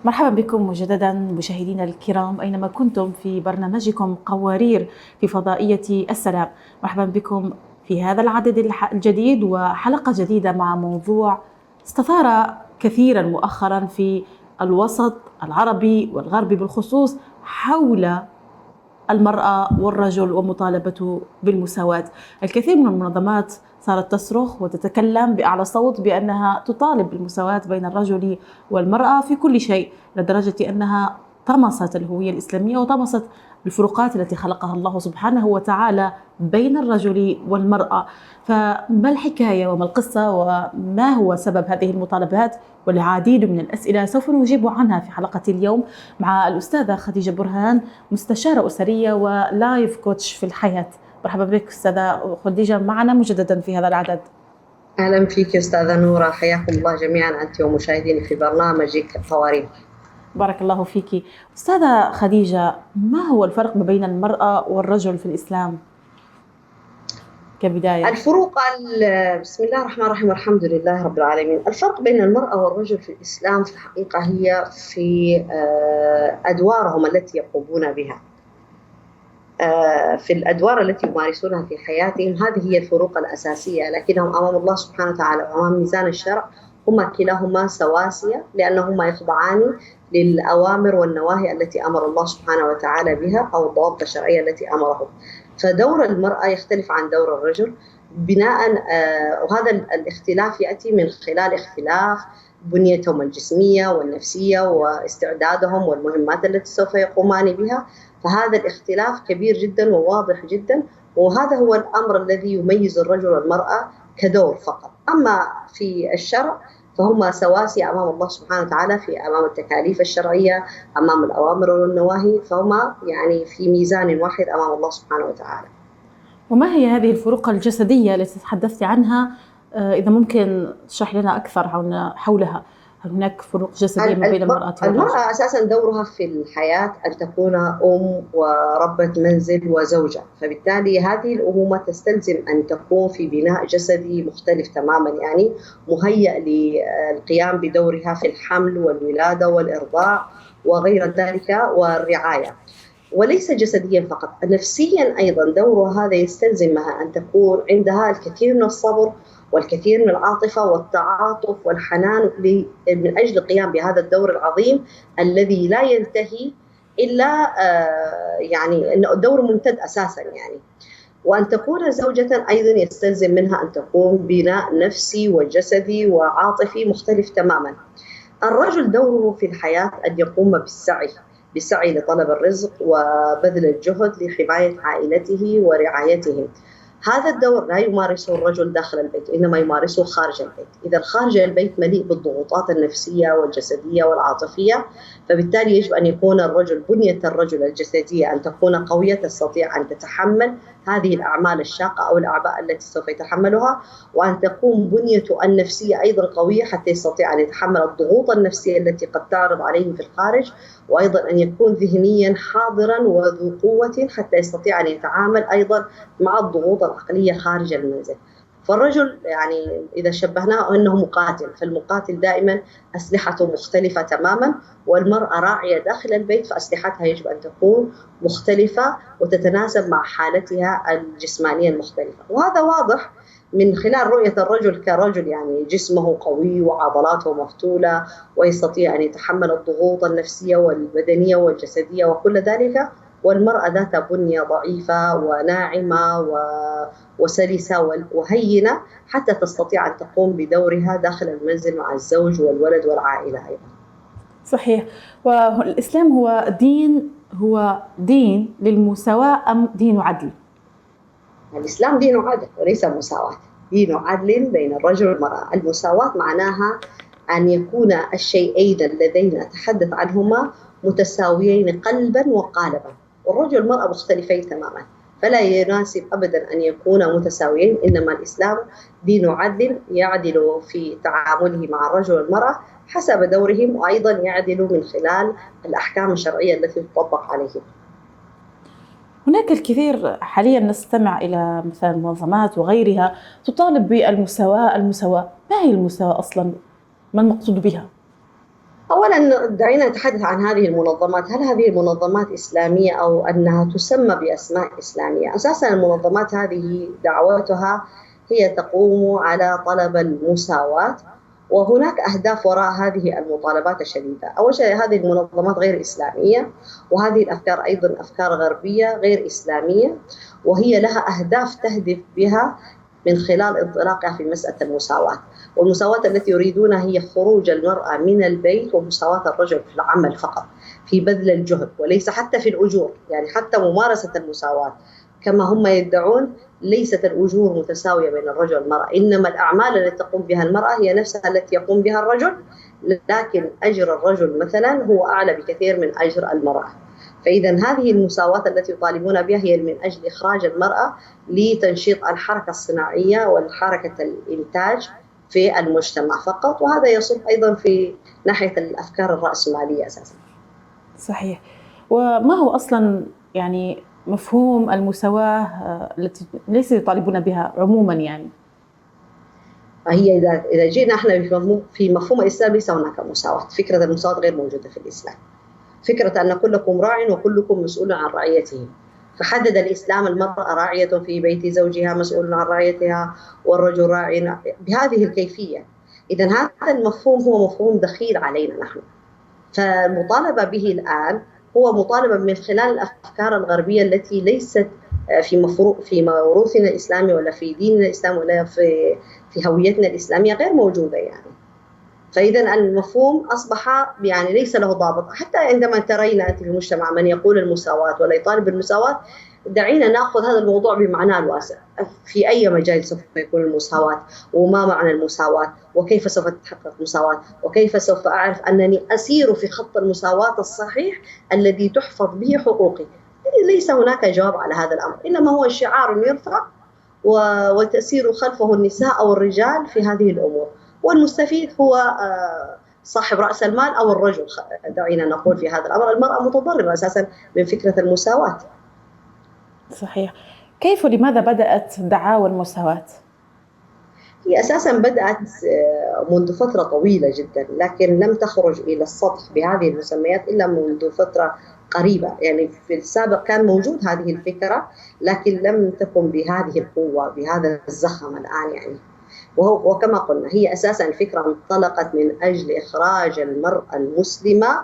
مرحبا بكم مجددا مشاهدينا الكرام أينما كنتم في برنامجكم قوارير في فضائية السلام. مرحبا بكم في هذا العدد الجديد وحلقة جديدة مع موضوع استثار كثيرا مؤخرا في الوسط العربي والغربي بالخصوص حول المرأة والرجل ومطالبته بالمساواة. الكثير من المنظمات صارت تصرخ وتتكلم بأعلى صوت بأنها تطالب بالمساواة بين الرجل والمرأة في كل شيء، لدرجة أنها طمست الهوية الإسلامية وطمست الفروقات التي خلقها الله سبحانه وتعالى بين الرجل والمرأة. فما الحكاية وما القصة وما هو سبب هذه المطالبات؟ والعديد من الأسئلة سوف نجيب عنها في حلقة اليوم مع الأستاذة خديجة برهان، مستشارة أسرية ولايف كوتش في الحياة. مرحبا بك أستاذة خديجة معنا مجددا في هذا العدد. أهلا فيك أستاذة نورة، حياكم الله جميعا أنت ومشاهدين في برنامجك قوارير. بارك الله فيك. أستاذة خديجة، ما هو الفرق ما بين المرأة والرجل في الإسلام كبداية؟ الفروق بسم الله الرحمن الرحيم، الحمد لله رب العالمين. الفرق بين المرأة والرجل في الإسلام في الحقيقة هي في أدوارهم التي يقومون بها، في الأدوار التي يمارسونها في حياتهم. هذه هي الفروق الأساسية، لكنهم أمام الله سبحانه وتعالى وأمام ميزان الشرع هما كلاهما سواسية، لأنهما يخضعان للأوامر والنواهي التي أمر الله سبحانه وتعالى بها أو الضوابط الشرعية التي أمره. فدور المرأة يختلف عن دور الرجل بناء وهذا الاختلاف يأتي من خلال اختلاف بنيتهم الجسمية والنفسية واستعدادهم والمهمات التي سوف يقومان بها. فهذا الاختلاف كبير جدا وواضح جدا، وهذا هو الأمر الذي يميز الرجل والمرأة كدور فقط. أما في الشرع فهما سواسية أمام الله سبحانه وتعالى في أمام التكاليف الشرعية، أمام الأوامر والنواهي، فهما يعني في ميزان واحد أمام الله سبحانه وتعالى. وما هي هذه الفروق الجسدية التي تحدثت عنها؟ إذا ممكن تشرح لنا أكثر حولها. هل هناك فروق جسدية ما بين المرأة والرجل؟ المرأة أساسا دورها في الحياة أن تكون أم وربة منزل وزوجة، فبالتالي هذه الأمومة تستلزم أن تكون في بناء جسدي مختلف تماما، يعني مهيأ للقيام بدورها في الحمل والولادة والإرضاع وغير ذلك والرعاية، وليس جسديا فقط، نفسيا أيضا دورها هذا يستلزمها أن تكون عندها الكثير من الصبر والكثير من العاطفة والتعاطف والحنان من أجل القيام بهذا الدور العظيم الذي لا ينتهي إلا يعني أنه الدور ممتد أساسا يعني. وأن تكون زوجة أيضا يستلزم منها أن تكون بناء نفسي وجسدي وعاطفي مختلف تماما. الرجل دوره في الحياة أن يقوم بالسعي لطلب الرزق وبذل الجهد لحماية عائلته ورعايتهم. هذا الدور لا يمارسه الرجل داخل البيت، إنما يمارسه خارج البيت. إذا خارج البيت مليء بالضغوطات النفسية والجسدية والعاطفية، فبالتالي يجب أن يكون الرجل بنية الرجل الجسدية أن تكون قوية، تستطيع أن تتحمل هذه الأعمال الشاقة أو الأعباء التي سوف يتحملها، وأن تكون بنيته النفسية أيضا قوية حتى يستطيع أن يتحمل الضغوط النفسية التي قد تعرض عليه في الخارج، وأيضا أن يكون ذهنيا حاضرا وذو قوة حتى يستطيع أن يتعامل أيضا مع الضغوط العقلية خارج المنزل. فالرجل يعني إذا شبهناه أنه مقاتل، فالمقاتل دائما أسلحته مختلفة تماما، والمرأة راعية داخل البيت فأسلحتها يجب أن تكون مختلفة وتتناسب مع حالتها الجسمانية المختلفة. وهذا واضح من خلال رؤية الرجل كرجل، يعني جسمه قوي وعضلاته مفتولة ويستطيع أن يتحمل الضغوط النفسية والبدنية والجسدية وكل ذلك، والمرأة ذات بنية ضعيفة وناعمة وسلسة وهينة حتى تستطيع أن تقوم بدورها داخل المنزل مع الزوج والولد والعائلة أيضا. صحيح. والإسلام هو دين للمساواة أم دين عدل؟ الإسلام دين عدل وليس مساواة، دين عدل بين الرجل والمرأة. المساواة معناها أن يكون الشيئين اللذين أتحدث عنهما متساويين قلبا وقالبا، والرجل والمرأة مختلفين تماما، فلا يناسب أبدا أن يكونوا متساويين. إنما الإسلام دين عدل يعدل في تعامله مع الرجل والمرأة حسب دورهم، وأيضا يعدل من خلال الأحكام الشرعية التي تطبق عليهم. هناك الكثير حاليا نستمع إلى مثلا منظمات وغيرها تطالب بالمساواة. ما هي المساواة أصلا؟ ما المقصود بها؟ أولا دعينا نتحدث عن هذه المنظمات. هل هذه المنظمات إسلامية أو أنها تسمى بأسماء إسلامية؟ أساسا المنظمات هذه دعوتها هي تقوم على طلب المساواة، وهناك أهداف وراء هذه المطالبات الشديدة. أول شيء هذه المنظمات غير إسلامية، وهذه الأفكار أيضا أفكار غربية غير إسلامية، وهي لها أهداف تهدف بها من خلال انطلاقها في مسألة المساواة. والمساواة التي يريدونها هي خروج المرأة من البيت ومساواة الرجل في العمل فقط، في بذل الجهد، وليس حتى في الأجور. يعني حتى ممارسة المساواة كما هم يدعون ليست الأجور متساوية بين الرجل والمرأة، إنما الأعمال التي تقوم بها المرأة هي نفسها التي يقوم بها الرجل، لكن أجر الرجل مثلا هو أعلى بكثير من أجر المرأة. فإذا هذه المساواة التي يطالبون بها هي من أجل إخراج المرأة لتنشيط الحركة الصناعية والحركة الإنتاج في المجتمع فقط، وهذا يصب أيضا في ناحية الأفكار الرأسمالية أساسا. صحيح. وما هو أصلا يعني مفهوم المساواة التي ليس يطالبون بها عموما؟ يعني هي إذا جينا احنا في مفهوم الإسلام ليس هناك مساواة. فكرة المساواة غير موجودة في الإسلام. فكرة أن كلكم راع وكلكم مسؤول عن رعيته. فحدد الإسلام المرأة راعية في بيت زوجها مسؤول عن رعيتها، والرجل راع بهذه الكيفية. إذا هذا المفهوم هو مفهوم دخيل علينا نحن. فالمطالبة به الآن هو مطالبة من خلال الأفكار الغربية التي ليست في موروثنا الإسلامي ولا في ديننا الإسلامي ولا في هويتنا الإسلامية، غير موجودة يعني. فإذا المفهوم أصبح يعني ليس له ضابط. حتى عندما ترين أنت في المجتمع من يقول المساواة ولا يطالب بالمساواة، دعينا نأخذ هذا الموضوع بمعناه الواسع. في أي مجال سوف يكون المساواة، وما معنى المساواة، وكيف سوف تتحقق المساواة، وكيف سوف أعرف أنني أسير في خط المساواة الصحيح الذي تحفظ به حقوقي. ليس هناك جواب على هذا الأمر، إنما هو شعار يرفع وتسير خلفه النساء أو الرجال في هذه الأمور، والمستفيد هو صاحب رأس المال أو الرجل. دعينا نقول في هذا الأمر المرأة متضررة أساسا من فكرة المساواة. صحيح. كيف ولماذا بدأت دعاوى المساواة؟ هي أساسا بدأت منذ فترة طويلة جدا، لكن لم تخرج إلى السطح بهذه المسميات إلا منذ فترة قريبة. يعني في السابق كان موجود هذه الفكرة، لكن لم تكن بهذه القوة بهذا الزخم الآن يعني. وكما قلنا هي أساسا الفكرة انطلقت من أجل إخراج المرأة المسلمة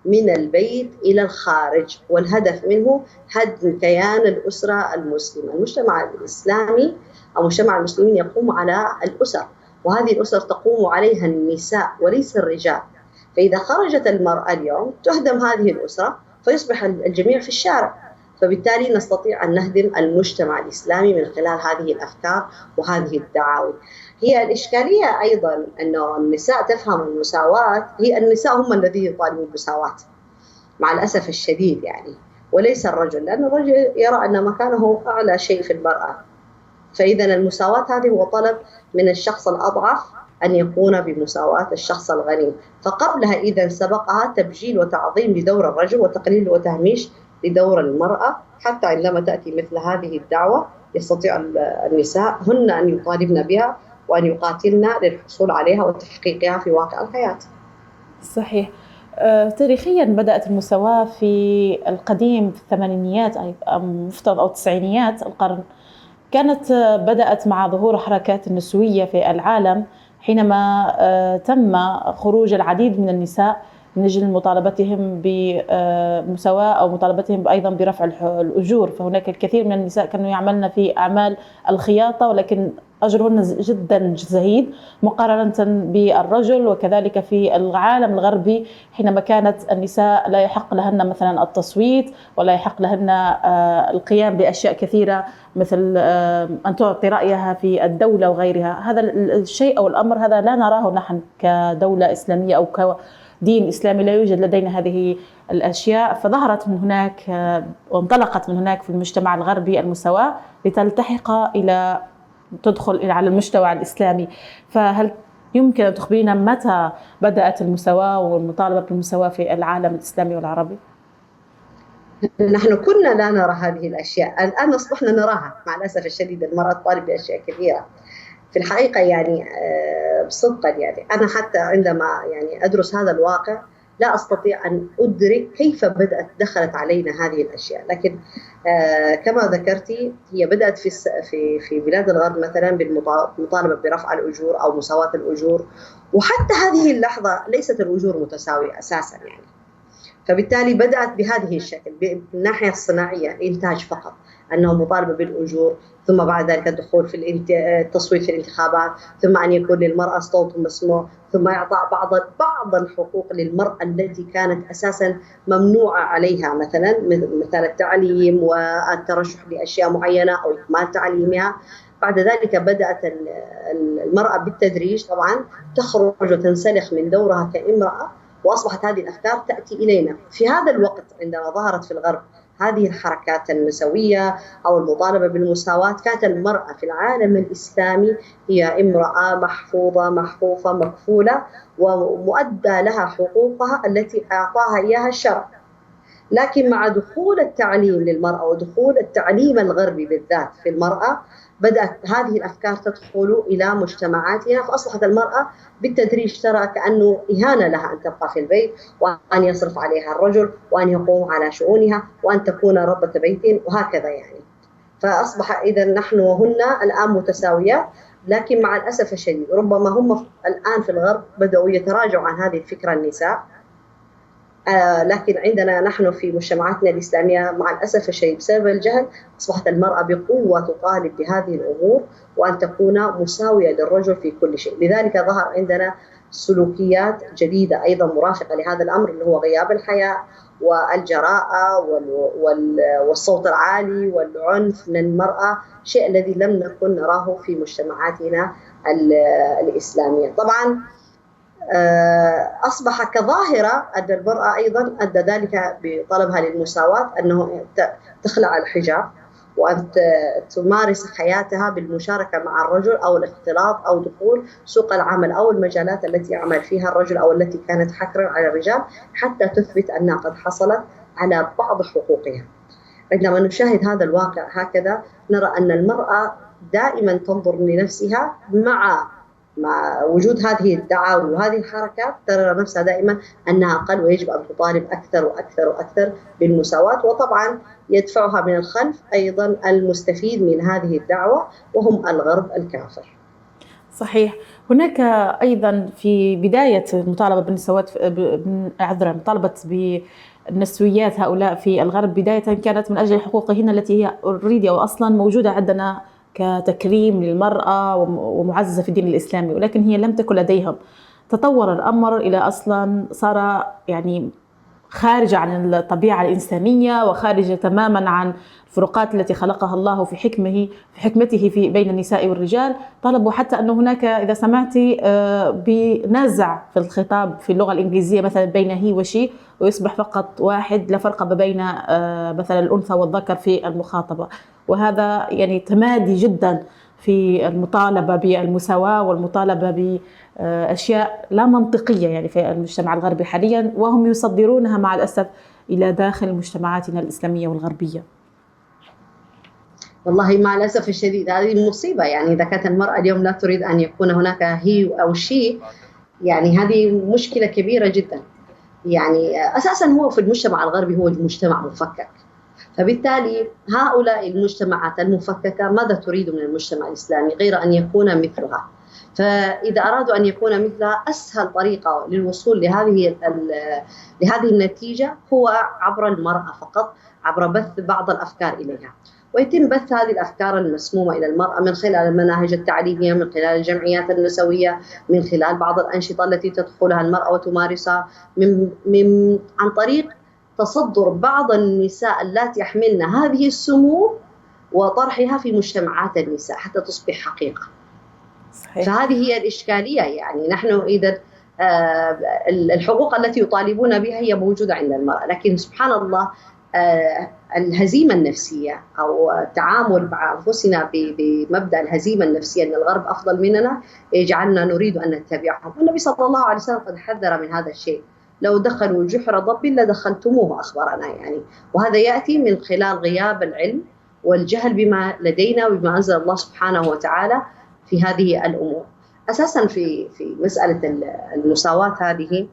من البيت إلى الخارج، والهدف منه هدم كيان الأسرة المسلمة. المجتمع الإسلامي أو مجتمع المسلمين يقوم على الأسر، وهذه الأسر تقوم عليها النساء وليس الرجال. فإذا خرجت المرأة اليوم تهدم هذه الأسرة، فيصبح الجميع في الشارع. فبالتالي نستطيع أن نهدم المجتمع الإسلامي من خلال هذه الأفكار وهذه الدعاوى. هي الإشكالية أيضا أنه النساء تفهم المساواة، هي النساء هم الذين يطالبون بالمساواة مع الأسف الشديد يعني، وليس الرجل، لأن الرجل يرى أن مكانه أعلى شيء في المرأة. فإذا المساواة هذه هو طلب من الشخص الأضعف أن يكون بمساواة الشخص الغني. فقبلها إذا سبقها تبجيل وتعظيم لدور الرجل وتقليل وتهميش لدور المرأة، حتى عندما تأتي مثل هذه الدعوة يستطيع النساء هن أن يطالبن بها وأن يقاتلن للحصول عليها وتحقيقها في واقع الحياة. صحيح. تاريخيا بدأت المساواة في القديم في الثمانينيات أو مفترض أو التسعينيات القرن. كانت بدأت مع ظهور حركات النسوية في العالم، حينما تم خروج العديد من النساء من أجل مطالبتهم بمساواة أو مطالبتهم أيضا برفع الأجور. فهناك الكثير من النساء كانوا يعملن في أعمال الخياطة، ولكن أجرهن جدا زهيد مقارنة بالرجل. وكذلك في العالم الغربي حينما كانت النساء لا يحق لهن مثلا التصويت، ولا يحق لهن القيام بأشياء كثيرة مثل أن تعطي رأيها في الدولة وغيرها. هذا الشيء أو الأمر هذا لا نراه نحن كدولة إسلامية أو كدين إسلامي، لا يوجد لدينا هذه الأشياء. فظهرت من هناك وانطلقت من هناك في المجتمع الغربي المساواة لتلتحق إلى تدخل على المجتمع الإسلامي. فهل يمكن أن تخبرينا متى بدأت المساواة والمطالبة بالمساواة في العالم الإسلامي والعربي؟ نحن كنا لا نرى هذه الأشياء، الآن أصبحنا نراها مع الأسف الشديد. المرأة تطالب بأشياء كثيرة. في الحقيقة يعني بصدقا يعني أنا حتى عندما يعني أدرس هذا الواقع لا أستطيع أن أدرك كيف دخلت علينا هذه الأشياء. لكن كما ذكرتي هي بدأت في بلاد الغرب مثلا بالمطالبة برفع الأجور أو مساواة الأجور، وحتى هذه اللحظة ليست الأجور متساوية أساسا يعني. فبالتالي بدأت بهذه الشكل بالناحية الصناعية، الإنتاج فقط، أنه مطالبة بالأجور، ثم بعد ذلك الدخول في التصويت في الانتخابات، ثم أن يكون للمرأة صوت مسموع، ثم إعطاء بعض الحقوق للمرأة التي كانت أساسا ممنوعة عليها، مثل التعليم والترشح لأشياء معينة أو إكمال تعليمها. بعد ذلك بدأت المرأة بالتدريج طبعا تخرج وتنسلخ من دورها كامرأة، وأصبحت هذه الأفكار تأتي إلينا. في هذا الوقت عندما ظهرت في الغرب هذه الحركات النسوية أو المطالبة بالمساواة، كانت المرأة في العالم الإسلامي هي امرأة محفوظة محفوفة مكفولة ومؤدى لها حقوقها التي أعطاها إياها الشرع. لكن مع دخول التعليم للمرأة ودخول التعليم الغربي بالذات في المرأة، بدأت هذه الأفكار تدخل إلى مجتمعاتنا، فأصبحت المرأة بالتدريج ترى كأنه إهانة لها أن تبقى في البيت، وأن يصرف عليها الرجل، وأن يقوم على شؤونها، وأن تكون ربة بيت، وهكذا يعني. فأصبح إذا نحن وهن الآن متساويات، لكن مع الأسف الشديد ربما هم الآن في الغرب بدأوا يتراجعوا عن هذه الفكرة النساء، لكن عندنا نحن في مجتمعاتنا الإسلامية مع الأسف الشديد بسبب الجهل أصبحت المرأة بقوة تطالب بهذه الأمور، وأن تكون مساوية للرجل في كل شيء. لذلك ظهر عندنا سلوكيات جديدة أيضا مرافقة لهذا الأمر، اللي هو غياب الحياء والجراءة والصوت العالي والعنف من المرأة، شيء الذي لم نكن نراه في مجتمعاتنا الإسلامية. طبعا أصبح كظاهرة أن المرأة أيضا أدى ذلك بطلبها للمساواة، أنه تخلع الحجاب وأن تمارس حياتها بالمشاركة مع الرجل أو الاختلاط أو دخول سوق العمل أو المجالات التي يعمل فيها الرجل أو التي كانت حكرا على الرجال، حتى تثبت أنها قد حصلت على بعض حقوقها. عندما نشاهد هذا الواقع هكذا نرى أن المرأة دائما تنظر لنفسها مع وجود هذه الدعاوى وهذه الحركات، ترى نفسها دائما أنها أقل ويجب أن تطالب أكثر وأكثر وأكثر بالمساواة. وطبعا يدفعها من الخلف أيضا المستفيد من هذه الدعوة وهم الغرب الكافر. صحيح. هناك أيضا في بداية المطالبة بالنسوات مطالبة بالنسويات هؤلاء في الغرب بداية كانت من أجل حقوقهن التي هي أوريدي أو أصلا موجودة عندنا كتكريم للمرأة ومعززة في الدين الإسلامي، ولكن هي لم تكن لديهم. تطور الأمر إلى أصلا صار يعني خارجة عن الطبيعة الإنسانية وخارجة تماما عن الفروقات التي خلقها الله في حكمته في بين النساء والرجال. طلبوا حتى أنه هناك إذا سمعتي بنازع في الخطاب في اللغة الإنجليزية مثلا بين هي وشي، ويصبح فقط واحد، لا فرق بين مثلا الأنثى والذكر في المخاطبة. وهذا يعني تمادي جدا في المطالبة بالمساواة والمطالبة بأشياء لا منطقية يعني في المجتمع الغربي حاليا، وهم يصدرونها مع الأسف إلى داخل مجتمعاتنا الإسلامية والغربية. والله مع الأسف الشديد هذه مصيبة. يعني إذا كانت المرأة اليوم لا تريد أن يكون هناك هي أو شي، يعني هذه مشكلة كبيرة جدا. يعني أساسا هو في المجتمع الغربي هو مجتمع مفكك، فبالتالي هؤلاء المجتمعات المفككة ماذا تريد من المجتمع الإسلامي غير أن يكون مثلها؟ فإذا أرادوا أن يكون مثلها أسهل طريقة للوصول لهذه النتيجة هو عبر المرأة فقط، عبر بث بعض الأفكار إليها. ويتم بث هذه الأفكار المسمومة إلى المرأة من خلال المناهج التعليمية، من خلال الجمعيات النسوية، من خلال بعض الأنشطة التي تدخلها المرأة وتمارسها، عن طريق تصدر بعض النساء اللاتي يحملن هذه السموم وطرحها في مجتمعات النساء حتى تصبح حقيقة. صحيح. فهذه هي الإشكالية. يعني نحن إذا الحقوق التي يطالبون بها هي موجودة عند المرأة، لكن سبحان الله الهزيمة النفسية أو التعامل مع أنفسنا بمبدأ الهزيمة النفسية أن الغرب أفضل مننا يجعلنا نريد أن نتبعهم. والنبي صلى الله عليه وسلم قد حذر من هذا الشيء، لو دخلوا جحر ضب لدخلتموه أخبرنا يعني. وهذا يأتي من خلال غياب العلم والجهل بما لدينا وبما أنزل الله سبحانه وتعالى. في هذه الأمور. أساسا في مسألة المساواة هذه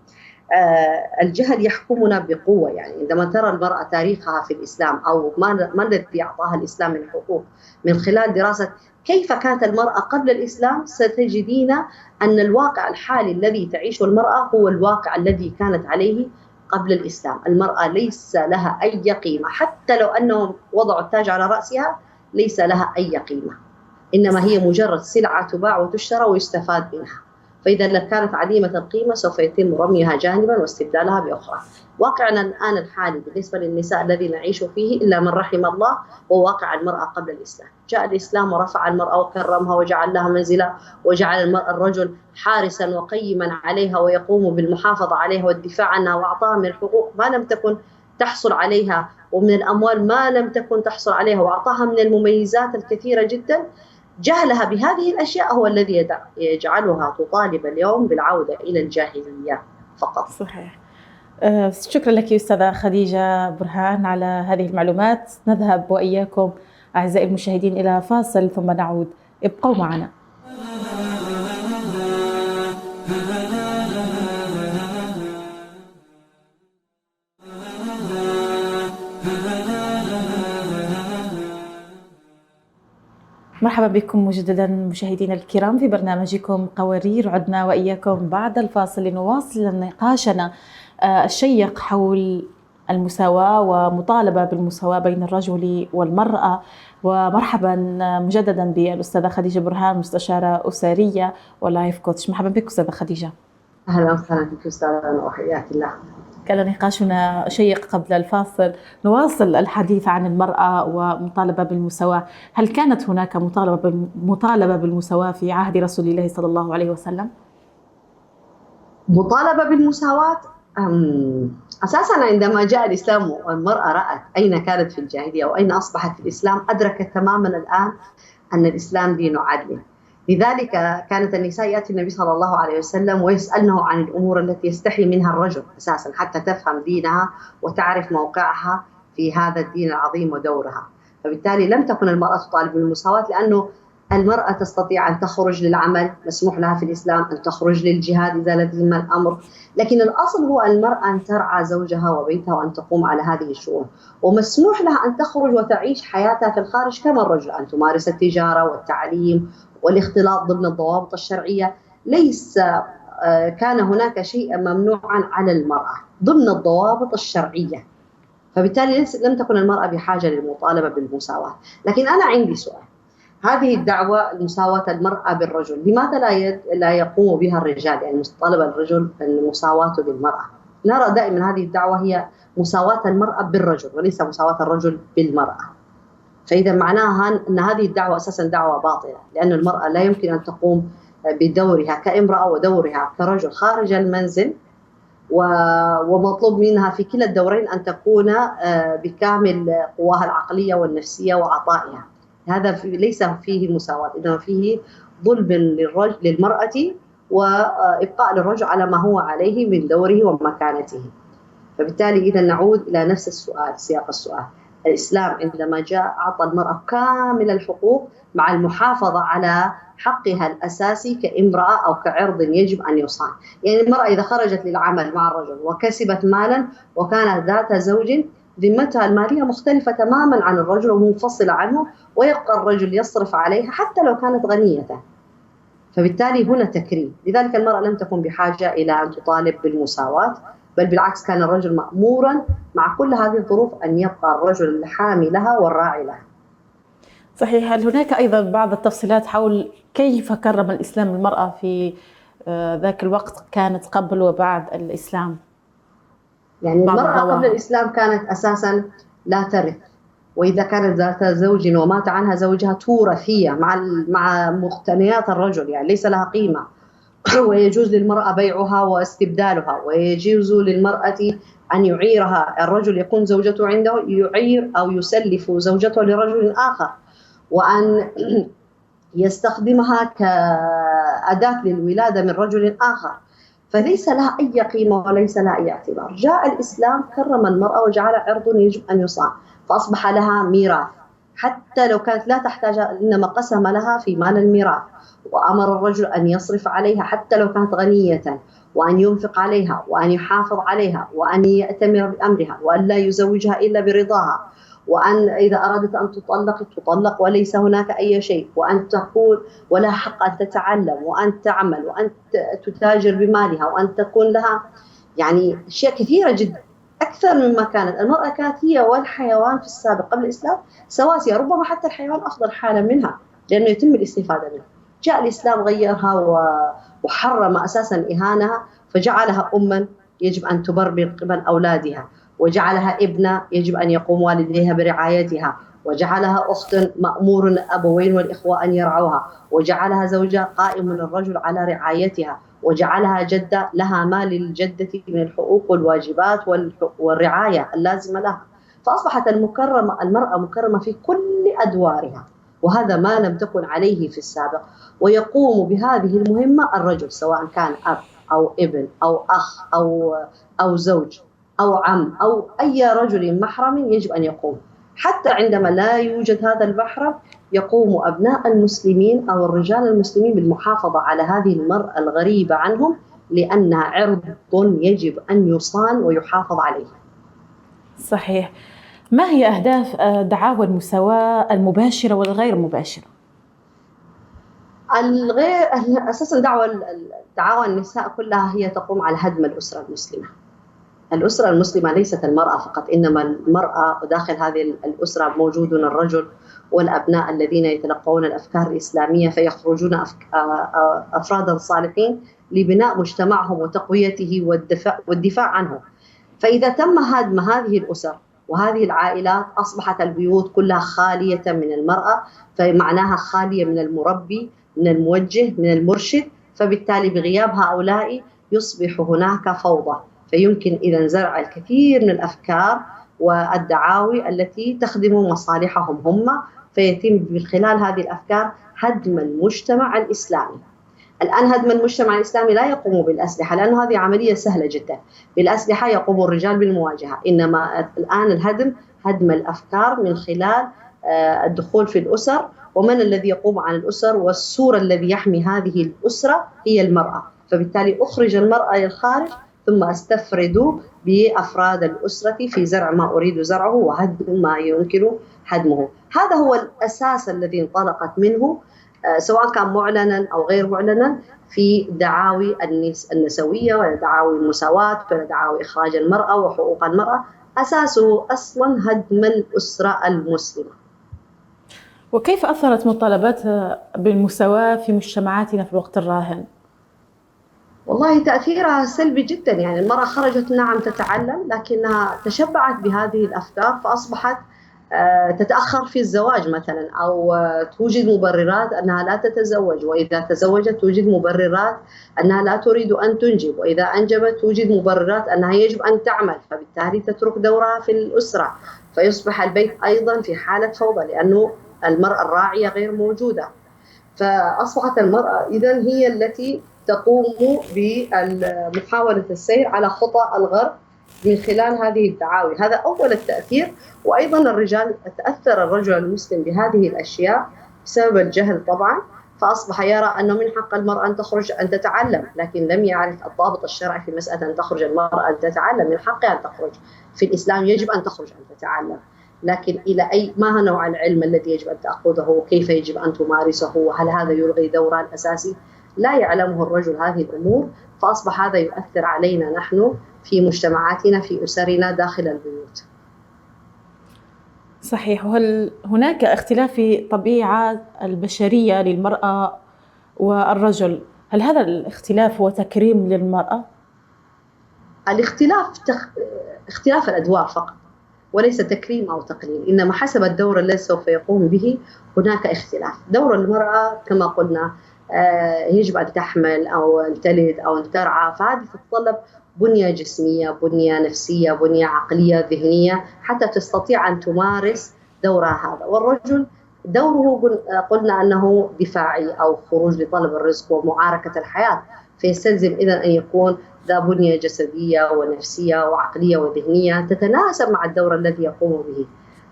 الجهل يحكمنا بقوة. يعني عندما ترى المرأة تاريخها في الإسلام أو ما الذي أعطاها الإسلام من حقوق من خلال دراسة كيف كانت المرأة قبل الإسلام، ستجدين أن الواقع الحالي الذي تعيشه المرأة هو الواقع الذي كانت عليه قبل الإسلام. المرأة ليس لها أي قيمة، حتى لو أنهم وضعوا التاج على رأسها ليس لها أي قيمة، إنما هي مجرد سلعة تباع وتشترى ويستفاد منها. فإذا لو كانت عديمة القيمة سوف يتم رميها جانبا واستبدالها بأخرى. واقعنا الآن الحالي بالنسبة للنساء الذي نعيش فيه إلا من رحم الله هو واقع المرأة قبل الإسلام. جاء الإسلام ورفع المرأة وكرمها وجعل لها منزلة، وجعل الرجل حارسا وقيما عليها ويقوم بالمحافظة عليها والدفاع عنها، وأعطاها من الحقوق ما لم تكن تحصل عليها ومن الأموال ما لم تكن تحصل عليها، وأعطاها من المميزات الكثيرة جدا. جهلها بهذه الأشياء هو الذي يجعلها تطالب اليوم بالعودة إلى الجاهلية فقط. صحيح. شكرا لك أستاذة خديجة برهان على هذه المعلومات. نذهب وإياكم أعزائي المشاهدين إلى فاصل ثم نعود، ابقوا معنا. مرحبا بكم مجددا مشاهدينا الكرام في برنامجكم قوارير. عدنا وإياكم بعد الفاصل لنواصل نقاشنا الشيق حول المساواة ومطالبة بالمساواة بين الرجل والمرأة. ومرحبا مجددا بالأستاذة خديجة برهان، مستشارة أسرية ولايف كوتش. مرحبا بك أستاذة خديجة. أهلا وسهلا بك أستاذة وحياك الله. كان نقاشنا شيق قبل الفاصل. نواصل الحديث عن المرأة ومطالبة بالمساواة. هل كانت هناك مطالبة بالمساواة في عهد رسول الله صلى الله عليه وسلم؟ مطالبة بالمساواة أساساً عندما جاء الإسلام والمرأة رأت أين كانت في الجاهلية وأين أصبحت في الإسلام، أدركت تماماً الآن أن الإسلام دين عدل. لذلك كانت النساء يأتي النبي صلى الله عليه وسلم ويسألنه عن الأمور التي يستحي منها الرجل أساساً حتى تفهم دينها وتعرف موقعها في هذا الدين العظيم ودورها. فبالتالي لم تكن المرأة تطالب بالمساواة، لأنه المرأة تستطيع أن تخرج للعمل، مسموح لها في الإسلام أن تخرج للجهاد إذا لزم الأمر، لكن الأصل هو المرأة أن ترعى زوجها وبيتها وأن تقوم على هذه الشؤون، ومسموح لها أن تخرج وتعيش حياتها في الخارج كما الرجل، أن تمارس التجارة والتعليم والاختلاط ضمن الضوابط الشرعية. ليس كان هناك شيء ممنوعا على المرأة ضمن الضوابط الشرعية. فبالتالي لم تكن المرأة بحاجة للمطالبة بالمساواة. لكن أنا عندي سؤال، هذه الدعوة المساواة المرأة بالرجل لماذا لا يقوم بها الرجال؟ يعني طلب الرجل المساواة بالمرأة. نرى دائما هذه الدعوة هي مساواة المرأة بالرجل وليس مساواة الرجل بالمرأة. فإذا معناها أن هذه الدعوة أساسا دعوة باطلة، لأن المرأة لا يمكن أن تقوم بدورها كامرأة ودورها كرجل خارج المنزل، ومطلوب منها في كلا الدورين أن تكون بكامل قواها العقلية والنفسية وعطائها. هذا ليس فيه مساواة، إنما فيه ظلم للمرأة وإبقاء للرجل على ما هو عليه من دوره ومكانته. فبالتالي إذا نعود إلى نفس السؤال، سياق السؤال، الإسلام عندما جاء أعطى المرأة كامل الحقوق مع المحافظة على حقها الأساسي كامرأة أو كعرض يجب أن يصان. يعني المرأة إذا خرجت للعمل مع الرجل وكسبت مالا وكانت ذات زوج، ذمتها المالية مختلفة تماما عن الرجل ومنفصلة عنه، ويبقى الرجل يصرف عليها حتى لو كانت غنية. فبالتالي هنا تكريم. لذلك المرأة لم تكن بحاجة إلى أن تطالب بالمساواة، بل بالعكس كان الرجل مأمورا مع كل هذه الظروف أن يبقى الرجل الحامي لها والراعي لها. صحيح. هل هناك أيضا بعض التفصيلات حول كيف كرم الإسلام المرأة في ذاك الوقت، كانت قبل وبعد الإسلام؟ يعني المرأة قبل الإسلام كانت أساسا لا ترث، وإذا كانت ذات زوج ومات عنها زوجها تورث هي مع مقتنيات الرجل، يعني ليس لها قيمة. ويجوز للمرأة بيعها واستبدالها، ويجوز للمرأة أن يعيرها. الرجل يكون زوجته عنده يعير أو يسلف زوجته لرجل آخر، وأن يستخدمها كأداة للولادة من رجل آخر. فليس لها أي قيمة وليس لها أي اعتبار. جاء الإسلام كرم المرأة وجعل عرض يجب أن يصان، فأصبح لها ميراث. حتى لو كانت لا تحتاج، إنما قسم لها في مال الميراث، وأمر الرجل أن يصرف عليها حتى لو كانت غنية، وأن ينفق عليها، وأن يحافظ عليها، وأن يأتمر بأمرها، وأن لا يزوجها إلا برضاها، وأن إذا أرادت أن تطلق تطلق وليس هناك أي شيء، وأن تقول ولها حق أن تتعلم وأن تعمل وأن تتاجر بمالها، وأن تكون لها يعني أشياء كثيرة جدا أكثر مما كانت. المرأة كانت هي والحيوان في السابق قبل الإسلام سواسية، ربما حتى الحيوان أفضل حالا منها لأنه يتم الاستفادة منها. جاء الإسلام غيرها وحرم أساسا إهانها، فجعلها أما يجب أن تبر من قبل أولادها، وجعلها ابنة يجب أن يقوم والديها برعايتها، وجعلها أخت مأمور الأبوين والإخوة أن يرعوها، وجعلها زوجة قائم الرجل على رعايتها، وجعلها جدة لها ما للجدة من الحقوق والواجبات والرعاية اللازمة لها. فأصبحت المرأة مكرمة في كل أدوارها، وهذا ما لم تكن عليه في السابق. ويقوم بهذه المهمة الرجل، سواء كان أب أو ابن أو أخ أو زوج أو عم أو أي رجل محرم يجب أن يقوم. حتى عندما لا يوجد هذا المحرم يقوم أبناء المسلمين أو الرجال المسلمين بالمحافظة على هذه المرأة الغريبة عنهم، لأنها عرض يجب أن يصان ويحافظ عليه. صحيح. ما هي أهداف دعاوى المساواة المباشرة والغير مباشرة؟ أساساً دعاوى النساء كلها هي تقوم على هدم الأسرة المسلمة. الأسرة المسلمة ليست المرأة فقط، إنما المرأة داخل هذه الأسرة موجود الرجل والأبناء الذين يتلقون الأفكار الإسلامية، فيخرجون أفرادا صالحين لبناء مجتمعهم وتقويته والدفاع عنه. فإذا تم هدم هذه الأسر وهذه العائلات أصبحت البيوت كلها خالية من المرأة، فمعناها خالية من المربي، من الموجه، من المرشد. فبالتالي بغياب هؤلاء يصبح هناك فوضى، فيمكن إذا زرع الكثير من الأفكار والدعاوي التي تخدم مصالحهم هم، فيتم من خلال هذه الأفكار هدم المجتمع الإسلامي. الآن هدم المجتمع الإسلامي لا يقوم بالأسلحة، لأن هذه عملية سهلة جدا. بالأسلحة يقوم الرجال بالمواجهة، إنما الآن هدم الأفكار من خلال الدخول في الأسر. ومن الذي يقوم عن الأسر والسور الذي يحمي هذه الأسرة هي المرأة. فبالتالي أخرج المرأة للخارج ثم أستفرد بأفراد الأسرة في زرع ما أريد زرعه وهدم ما يمكن هدمه. هذا هو الأساس الذي انطلقت منه، سواء كان معلنا أو غير معلنا، في دعاوي النسوية ولا دعاوي المساواة ولا دعاوي إخراج المرأة وحقوق المرأة. أساسه أصلا هدم الأسرة المسلمة. وكيف أثرت مطالبات بالمساواة في مجتمعاتنا في الوقت الراهن؟ والله تأثيرها سلبي جدا. يعني المرأة خرجت نعم تتعلم، لكنها تشبعت بهذه الأفكار فأصبحت تتأخر في الزواج مثلا، أو توجد مبررات أنها لا تتزوج، وإذا تزوجت توجد مبررات أنها لا تريد أن تنجب، وإذا أنجبت توجد مبررات أنها يجب أن تعمل، فبالتالي تترك دورها في الأسرة، فيصبح البيت أيضا في حالة فوضى لأنه المرأة الراعية غير موجودة. فأصبحت المرأة إذن هي التي تقوم بمحاولة السير على خطى الغرب من خلال هذه الدعاوي. هذا أول التأثير. وأيضا تأثر الرجل المسلم بهذه الأشياء بسبب الجهل طبعا، فأصبح يرى أنه من حق المرأة أن تخرج أن تتعلم، لكن لم يعرف الضابط الشرعي في مسألة أن تخرج المرأة أن تتعلم. من حقها أن تخرج، في الإسلام يجب أن تخرج أن تتعلم، لكن إلى ما نوع العلم الذي يجب أن تأخذه، وكيف يجب أن تمارسه، وهل هذا يلغي دورها الأساسي؟ لا يعلمه الرجل هذه الأمور. فأصبح هذا يؤثر علينا نحن في مجتمعاتنا، في أسرنا داخل البيوت. صحيح. وهل هناك اختلاف في طبيعة البشرية للمرأة والرجل؟ هل هذا الاختلاف هو تكريم للمرأة؟ الاختلاف اختلاف الأدوار فقط، وليس تكريم أو تقليل، إنما حسب الدور الذي سوف يقوم به هناك اختلاف. دور المرأة كما قلنا يجب أن تحمل أو أن تلد أو أن ترعى، فهذه تتطلب بنية جسمية، بنية نفسية، بنية عقلية ذهنية حتى تستطيع أن تمارس دورها هذا. والرجل دوره قلنا أنه دفاعي أو خروج لطلب الرزق ومعاركة الحياة، فيستلزم إذن أن يكون ذا بنية جسدية ونفسية وعقلية وذهنية تتناسب مع الدور الذي يقوم به.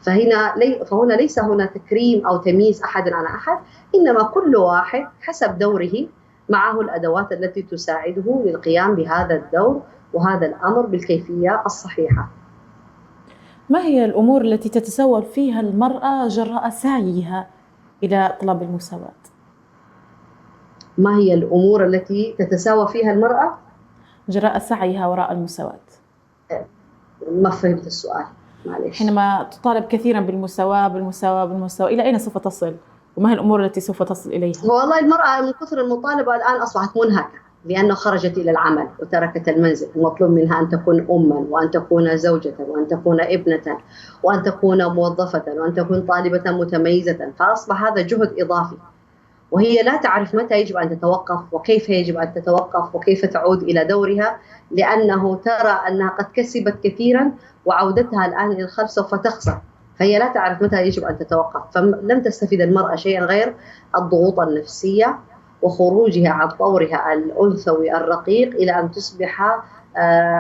فهنا ليس هنا تكريم أو تمييز أحد عن أحد، إنما كل واحد حسب دوره معه الأدوات التي تساعده للقيام بهذا الدور وهذا الأمر بالكيفية الصحيحة. ما هي الأمور التي تتسول فيها المرأة جراء سعيها إلى طلب المساواة؟ ما هي الأمور التي تتساوى فيها المرأة جراء سعيها وراء المساواة؟ ما فهمت السؤال، معلش. حينما تطالب كثيرا بالمساواة إلى أين سوف تصل؟ وما هي الأمور التي سوف تصل إليها؟ والله المرأة من كثر المطالبة الآن أصبحت منهكة، لأنه خرجت إلى العمل وتركت المنزل، ومطلوب منها أن تكون أما، وأن تكون زوجة، وأن تكون ابنة، وأن تكون موظفة، وأن تكون طالبة متميزة. فأصبح هذا جهد إضافي، وهي لا تعرف متى يجب أن تتوقف وكيف يجب أن تتوقف وكيف تعود إلى دورها، لأنه ترى أنها قد كسبت كثيرا وعودتها الآن إلى الخلف سوف تخسر، فهي لا تعرف متى يجب أن تتوقف. فلم تستفيد المرأة شيئا غير الضغوط النفسية وخروجها عن طورها الأنثوي الرقيق إلى أن تصبح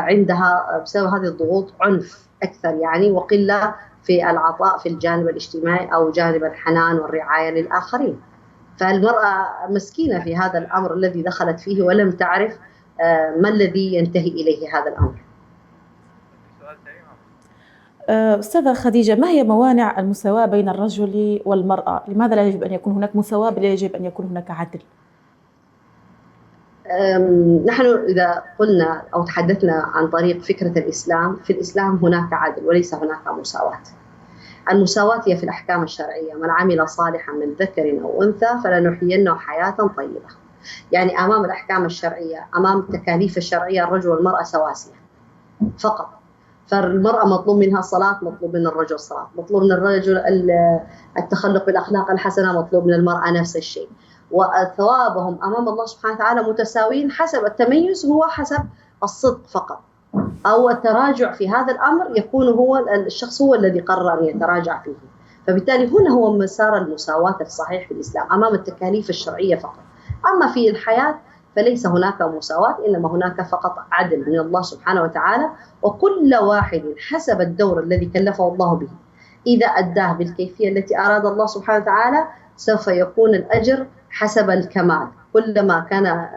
عندها بسبب هذه الضغوط عنف أكثر يعني، وقلة في العطاء في الجانب الاجتماعي أو جانب الحنان والرعاية للآخرين. فالمرأة مسكينة في هذا الأمر الذي دخلت فيه ولم تعرف ما الذي ينتهي إليه هذا الأمر. أستاذة خديجة، ما هي موانع المساواة بين الرجل والمرأة؟ لماذا لا يجب أن يكون هناك مساواة بل يجب أن يكون هناك عدل؟ نحن إذا قلنا أو تحدثنا عن طريق فكرة الإسلام، في الإسلام هناك عدل وليس هناك مساواة. المساواة هي في الأحكام الشرعية: من عمل صالحا من ذكر أو أنثى فلنحيينه حياة طيبة. يعني أمام الأحكام الشرعية، أمام التكاليف الشرعية، الرجل والمرأة سواسية فقط. فالمرأة مطلوب منها الصلاة، مطلوب من الرجل الصلاة، مطلوب من الرجل التخلق بالأخلاق الحسنة، مطلوب من المرأة نفس الشيء. وثوابهم أمام الله سبحانه وتعالى متساويين، حسب التميز هو حسب الصدق فقط، أو التراجع في هذا الأمر يكون هو الشخص هو الذي قرر أن يتراجع فيه. فبالتالي هنا هو مسار المساواة الصحيح في الإسلام، أمام التكاليف الشرعية فقط. أما في الحياة فليس هناك مساواة، إنما هناك فقط عدل من الله سبحانه وتعالى، وكل واحد حسب الدور الذي كلفه الله به إذا أداه بالكيفية التي أراد الله سبحانه وتعالى سوف يكون الأجر حسب الكمال. كلما كان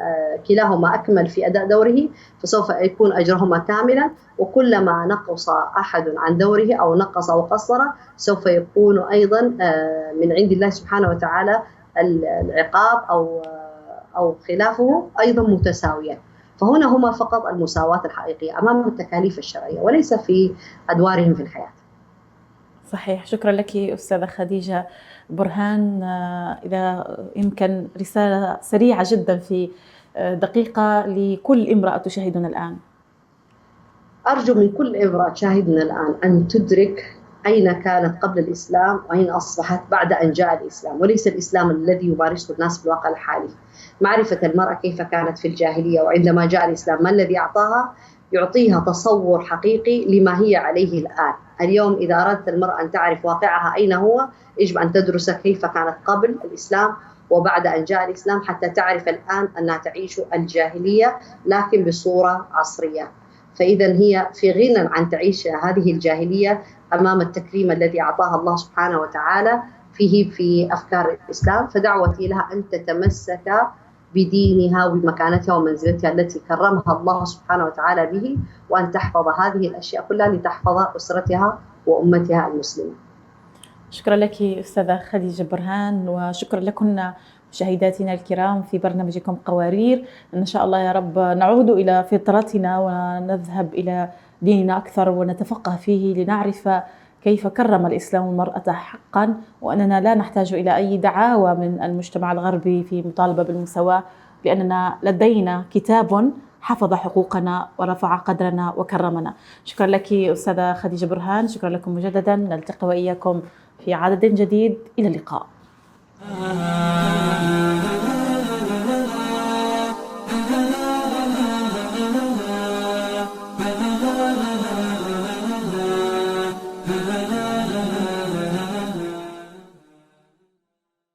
كلاهما أكمل في أداء دوره فسوف يكون أجرهما كاملا، وكلما نقص أحد عن دوره أو نقص وقصر سوف يكون أيضا من عند الله سبحانه وتعالى العقاب أو خلافه أيضا متساويا. فهنا هما فقط المساواة الحقيقية أمام التكاليف الشرعية وليس في أدوارهم في الحياة. صحيح. شكرا لك أستاذة خديجة برهان. إذا يمكن رسالة سريعة جدا في دقيقة لكل امرأة تشاهدنا الآن. أرجو من كل امرأة تشاهدنا الآن أن تدرك أين كانت قبل الإسلام وأين أصبحت بعد أن جاء الإسلام، وليس الإسلام الذي يمارسه الناس في الواقع الحالي. معرفة المرأة كيف كانت في الجاهلية وعندما جاء الإسلام ما الذي أعطاها، يعطيها تصور حقيقي لما هي عليه الآن. اليوم إذا أردت المرأة أن تعرف واقعها أين هو، يجب أن تدرس كيف كانت قبل الإسلام وبعد أن جاء الإسلام، حتى تعرف الآن أنها تعيش الجاهلية لكن بصورة عصرية. فإذا هي في غنى عن تعيش هذه الجاهلية أمام التكريم الذي أعطاها الله سبحانه وتعالى فيه في أفكار الإسلام. فدعوتي لها أن تتمسك بدينها وبمكانتها ومنزلتها التي كرمها الله سبحانه وتعالى به، وأن تحفظ هذه الأشياء كلها لتحفظ أسرتها وأمتها المسلمة. شكرا لك أستاذة خديجة برهان، وشكرا لكم مشاهداتنا الكرام في برنامجكم قوارير. إن شاء الله يا رب نعود إلى فطرتنا ونذهب إلى ديننا أكثر ونتفقه فيه لنعرف كيف كرم الإسلام المرأة حقا، وأننا لا نحتاج إلى أي دعاوى من المجتمع الغربي في مطالبة بالمساواة، لأننا لدينا كتاب حفظ حقوقنا ورفع قدرنا وكرمنا. شكرا لك أستاذة خديجة برهان، شكرا لكم مجددا. نلتقي وإياكم في عدد جديد. إلى اللقاء.